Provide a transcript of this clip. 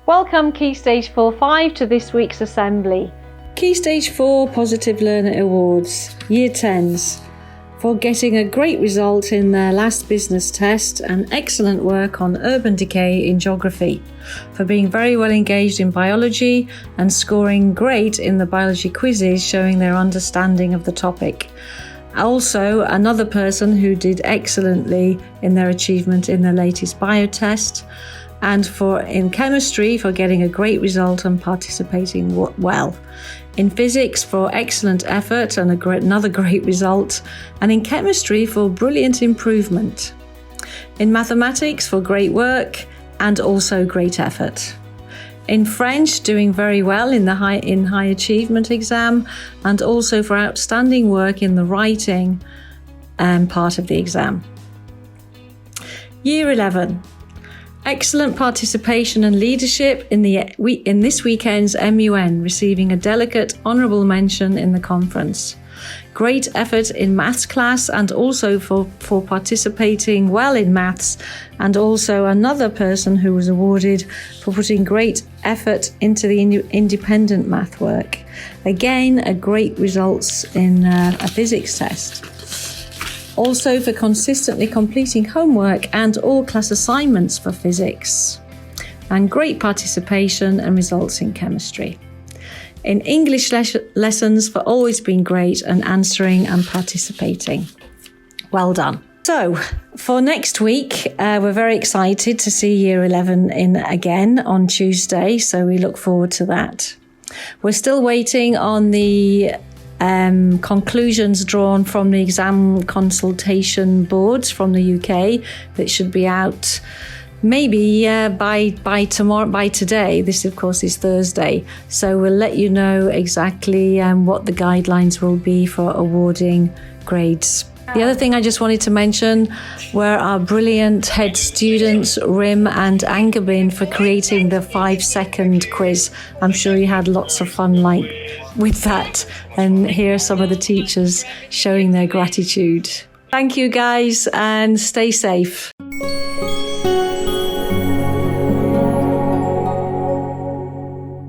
Welcome Key Stage 4-5 to this week's assembly. Key Stage 4 Positive Learner Awards, Year 10s, for getting a great result in their last business test and excellent work on urban decay in geography, for being very well engaged in biology and scoring great in the biology quizzes showing their understanding of the topic. Also, another person who did excellently in their achievement in their latest bio test, and in chemistry for getting a great result and participating well. In physics for excellent effort and another great result, and in chemistry for brilliant improvement. In mathematics for great work and also great effort. In French, doing very well in the high achievement exam, and also for outstanding work in the writing part of the exam. Year 11. Excellent participation and leadership in this weekend's MUN, receiving a delicate honourable mention in the conference. Great effort in maths class and also for participating well in maths, and also another person who was awarded for putting great effort into the independent math work. Again, a great results in a physics test. Also for consistently completing homework and all class assignments for physics. And great participation and results in chemistry. In English lessons for always being great and answering and participating. Well done. So for next week, we're very excited to see Year 11 in again on Tuesday, so we look forward to that. We're still waiting on the conclusions drawn from the exam consultation boards from the UK that should be out maybe by today. This of course is Thursday, so we'll let you know exactly what the guidelines will be for awarding grades. The other thing I just wanted to mention were our brilliant head students, Rim and Angabin, for creating the 5-second quiz. I'm sure you had lots of fun with that. And here are some of the teachers showing their gratitude. Thank you guys, and stay safe.